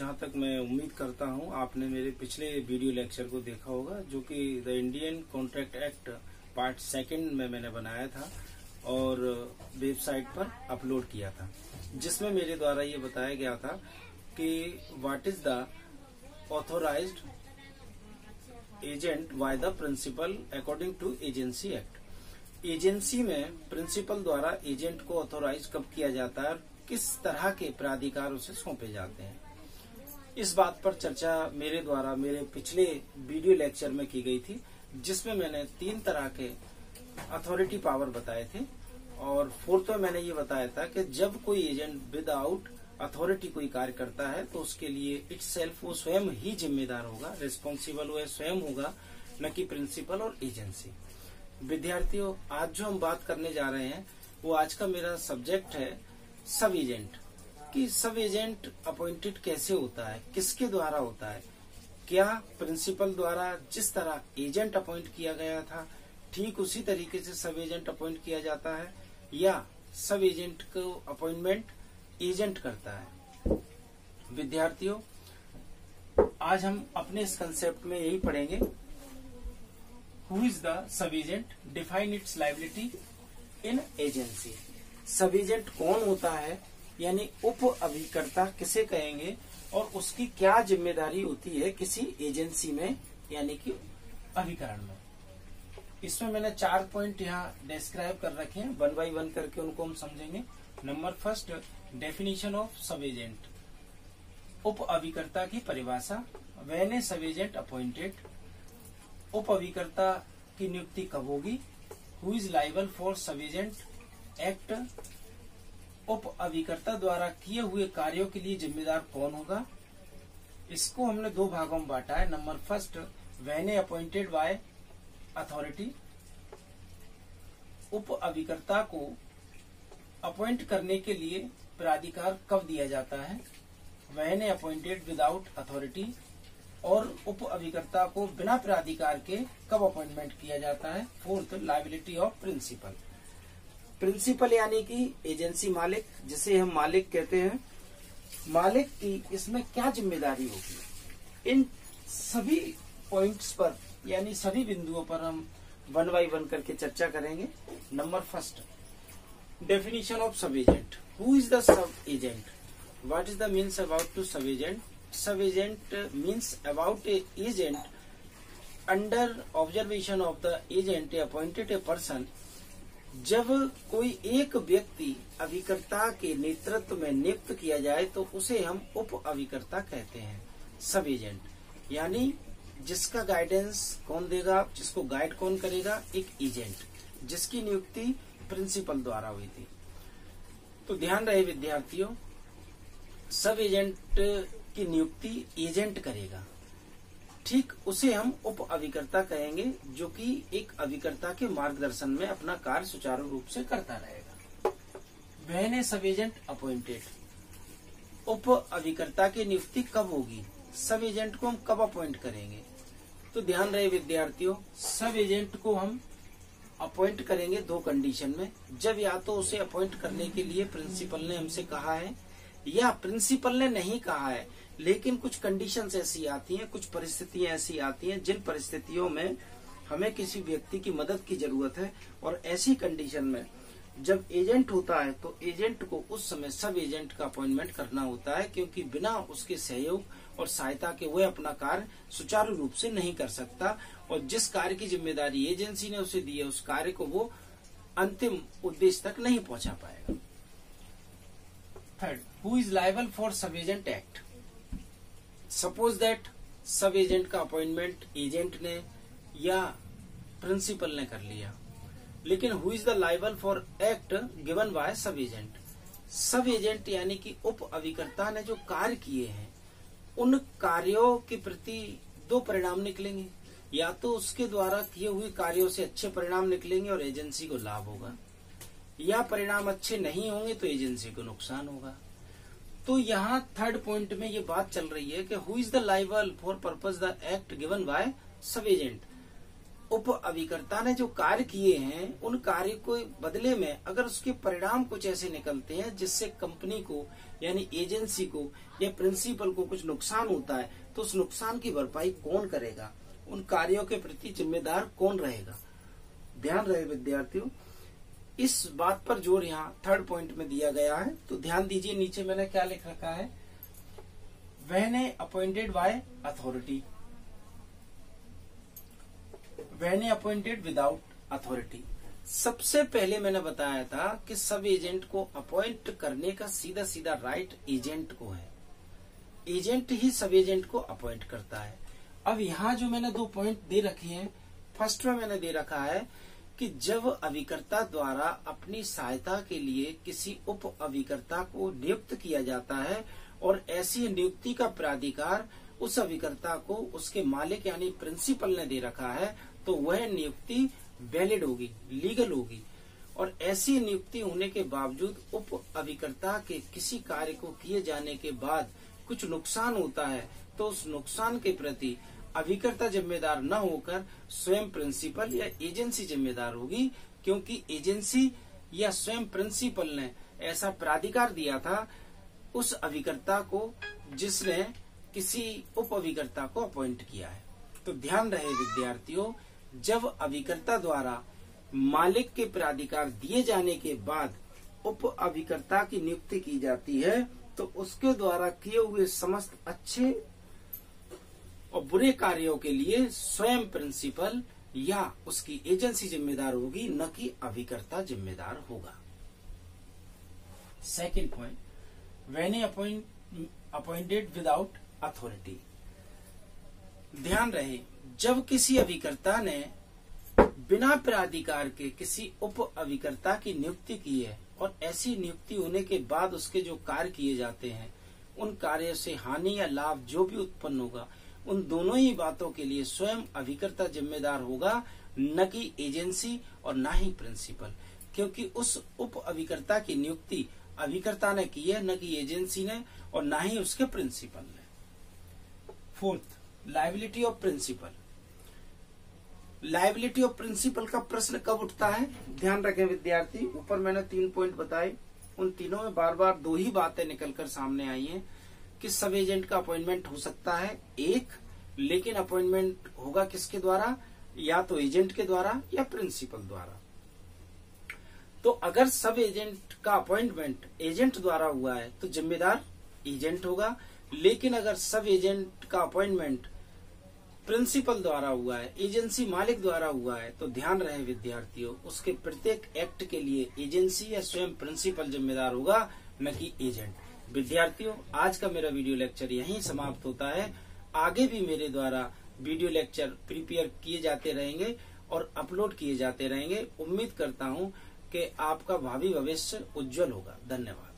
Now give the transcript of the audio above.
जहां तक मैं उम्मीद करता हूं आपने मेरे पिछले वीडियो लेक्चर को देखा होगा, जो कि the Indian contract act part 2 में मैंने बनाया था और वेबसाइट पर अपलोड किया था, जिसमें मेरे द्वारा ये बताया गया था कि what is the authorised agent by the principal according to agency act. एजेंसी में प्रिंसिपल द्वारा एजेंट को ऑथोराइज कब किया जाता है और किस तरह के प्राधिकार उसे सौंपे जाते हैं, इस बात पर चर्चा मेरे द्वारा मेरे पिछले वीडियो लेक्चर में की गई थी, जिसमें मैंने 3 तरह के अथॉरिटी पावर बताए थे। और 4th में मैंने ये बताया था कि जब कोई एजेंट विदाउट अथॉरिटी कोई कार्य करता है तो उसके लिए इटसेल्फ वो स्वयं ही जिम्मेदार होगा, रिस्पॉन्सिबल वो स्वयं होगा, न कि प्रिंसिपल और एजेंसी। विद्यार्थियों, आज जो हम बात करने जा रहे हैं वो आज का मेरा सब्जेक्ट है सब एजेंट। कि सब एजेंट अपॉइंटेड कैसे होता है, किसके द्वारा होता है, क्या प्रिंसिपल द्वारा जिस तरह एजेंट अपॉइंट किया गया था ठीक उसी तरीके से सब एजेंट अपॉइंट किया जाता है, या सब एजेंट को अपॉइंटमेंट एजेंट करता है। विद्यार्थियों, आज हम अपने इस कंसेप्ट में यही पढ़ेंगे, who is the sub agent, define it's liability in agency. सब एजेंट कौन होता है, यानी उप अभिकर्ता किसे कहेंगे और उसकी क्या जिम्मेदारी होती है किसी एजेंसी में, यानी कि अभिकरण में। इसमें मैंने 4 पॉइंट यहाँ डिस्क्राइब कर रखे हैं, 1 by 1 करके उनको हम समझेंगे। Number first, definition of sub agent, उप अभिकर्ता की परिभाषा। व्हेन ए सब एजेंट अपॉइंटेड, उप अभिकर्ता की नियुक्ति कब होगी। हु इज लायबल फॉर सब एजेंट एक्ट, उप अभिकर्ता द्वारा किए हुए कार्यों के लिए जिम्मेदार कौन होगा। इसको हमने 2 भागों में बांटा है। Number first, when A appointed by authority, उप अभिकर्ता को अपॉइंट करने के लिए प्राधिकार कब दिया जाता है। When A appointed without authority, और उप अभिकर्ता को बिना प्राधिकार के कब अपॉइंटमेंट किया जाता है। 4th, liability of principal. Principal यानी कि एजेंसी मालिक, जिसे हम मालिक कहते हैं, मालिक की इसमें क्या जिम्मेदारी होगी। इन सभी पॉइंट्स पर यानी सभी बिंदुओं पर हम 1 by 1 करके चर्चा करेंगे। Number first, definition of sub agent. Who is the sub agent, what is the means about to sub agent. Sub agent means about a agent under observation of the agent a appointed a person. जब कोई एक व्यक्ति अभिकर्ता के नेतृत्व में नियुक्त किया जाए तो उसे हम उप अभिकर्ता कहते हैं। सब एजेंट यानी जिसका गाइडेंस कौन देगा, जिसको गाइड कौन करेगा, एक एजेंट, जिसकी नियुक्ति प्रिंसिपल द्वारा हुई थी। तो ध्यान रहे विद्यार्थियों, सब एजेंट की नियुक्ति एजेंट करेगा, ठीक उसे हम उप अभिकर्ता कहेंगे, जो कि एक अभिकर्ता के मार्गदर्शन में अपना कार्य सुचारू रूप से करता रहेगा। व्हेन ए सब एजेंट अपॉइंटेड, उप अभिकर्ता की नियुक्ति कब होगी, सब एजेंट को हम कब अपॉइंट करेंगे। तो ध्यान रहे विद्यार्थियों, सब एजेंट को हम अपॉइंट करेंगे 2 कंडीशन में। जब या तो उसे अपॉइंट करने के लिए प्रिंसिपल ने हमसे कहा है, या प्रिंसिपल ने नहीं कहा है, लेकिन कुछ कंडीशंस ऐसी आती हैं, कुछ परिस्थितियां ऐसी आती हैं जिन परिस्थितियों में हमें किसी व्यक्ति की मदद की जरूरत है, और ऐसी कंडीशन में जब एजेंट होता है तो एजेंट को उस समय सब एजेंट का अपॉइंटमेंट करना होता है, क्योंकि बिना उसके सहयोग और सहायता के वह अपना कार्य सुचारू रूप से नहीं कर सकता, और जिस कार्य की जिम्मेदारी एजेंसी ने उसे दी है उस कार्य को वो अंतिम उद्देश्य तक नहीं पहुंचा पाएगा। Third, who is liable for सब एजेंट एक्ट। सपोज दैट सब एजेंट का अपॉइंटमेंट एजेंट ने या प्रिंसिपल ने कर लिया, लेकिन who is the liable for act given by सब एजेंट। सब एजेंट यानी कि उप अभिकर्ता ने जो कार्य किए हैं, उन कार्यों के प्रति 2 परिणाम निकलेंगे, या तो उसके द्वारा किए हुए कार्यों से अच्छे परिणाम निकलेंगे और एजेंसी को लाभ होगा, या परिणाम अच्छे नहीं होंगे तो एजेंसी को नुकसान होगा। तो यहाँ 3rd पॉइंट में ये बात चल रही है कि who is the liable for purpose the act given by सब एजेंट। उप अभिकर्ता ने जो कार्य किए हैं उन कार्य को बदले में अगर उसके परिणाम कुछ ऐसे निकलते हैं जिससे कंपनी को यानी एजेंसी को या प्रिंसिपल को कुछ नुकसान होता है, तो उस नुकसान की भरपाई कौन करेगा, उन कार्यों के प्रति जिम्मेदार कौन रहेगा। ध्यान रहे विद्यार्थियों, इस बात पर जोर यहाँ थर्ड पॉइंट में दिया गया है। तो ध्यान दीजिए, नीचे मैंने क्या लिख रखा है, when appointed by authority, when appointed without authority. सबसे पहले मैंने बताया था कि सब एजेंट को अपॉइंट करने का सीधा सीधा राइट एजेंट को है, एजेंट ही सब एजेंट को अपॉइंट करता है। अब यहाँ जो मैंने 2 पॉइंट दे रखे हैं, फर्स्ट में मैंने दे रखा है कि जब अभिकर्ता द्वारा अपनी सहायता के लिए किसी उप अभिकर्ता को नियुक्त किया जाता है और ऐसी नियुक्ति का प्राधिकार उस अभिकर्ता को उसके मालिक यानी प्रिंसिपल ने दे रखा है, तो वह नियुक्ति वैलिड होगी, लीगल होगी। और ऐसी नियुक्ति होने के बावजूद उप अभिकर्ता के किसी कार्य को किए जाने के बाद कुछ नुकसान होता है, तो उस नुकसान के प्रति अभिकर्ता जिम्मेदार न होकर स्वयं प्रिंसिपल या एजेंसी जिम्मेदार होगी, क्योंकि एजेंसी या स्वयं प्रिंसिपल ने ऐसा प्राधिकार दिया था उस अभिकर्ता को जिसने किसी उप अभिकर्ता को अपॉइंट किया है। तो ध्यान रहे विद्यार्थियों, जब अभिकर्ता द्वारा मालिक के प्राधिकार दिए जाने के बाद उप अभिकर्ता की नियुक्ति की जाती है, तो उसके द्वारा किए हुए समस्त अच्छे और बुरे कार्यों के लिए स्वयं प्रिंसिपल या उसकी एजेंसी जिम्मेदार होगी, न कि अभिकर्ता जिम्मेदार होगा। Second point, when appointed without authority. ध्यान रहे, जब किसी अभिकर्ता ने बिना प्राधिकार के किसी उप अभिकर्ता की नियुक्ति की है और ऐसी नियुक्ति होने के बाद उसके जो कार्य किए जाते हैं उन कार्यों से हानि या लाभ जो भी उत्पन्न होगा, उन दोनों ही बातों के लिए स्वयं अभिकर्ता जिम्मेदार होगा, न कि एजेंसी और न ही प्रिंसिपल, क्योंकि उस उप अभिकर्ता की नियुक्ति अभिकर्ता ने की है, न कि एजेंसी ने और न ही उसके प्रिंसिपल ने। Fourth, liability of principal. Liability of principal का प्रश्न कब उठता है, ध्यान रखें विद्यार्थी। ऊपर मैंने 3 पॉइंट बताए, उन तीनों में बार बार 2 ही बातें निकलकर सामने आई हैं कि सब एजेंट का अपॉइंटमेंट हो सकता है एक, लेकिन अपॉइंटमेंट होगा किसके द्वारा, या तो एजेंट के द्वारा या प्रिंसिपल द्वारा। तो अगर सब एजेंट का अपॉइंटमेंट एजेंट द्वारा हुआ है तो जिम्मेदार एजेंट होगा, लेकिन अगर सब एजेंट का अपॉइंटमेंट प्रिंसिपल द्वारा हुआ है, एजेंसी मालिक द्वारा हुआ है, तो ध्यान रहे विद्यार्थियों, उसके प्रत्येक एक्ट के लिए एजेंसी या स्वयं प्रिंसिपल जिम्मेदार होगा, न कि एजेंट। विद्यार्थियों, आज का मेरा वीडियो लेक्चर यहीं समाप्त होता है। आगे भी मेरे द्वारा वीडियो लेक्चर प्रिपेयर किए जाते रहेंगे और अपलोड किए जाते रहेंगे। उम्मीद करता हूं कि आपका भावी भविष्य उज्जवल होगा। धन्यवाद।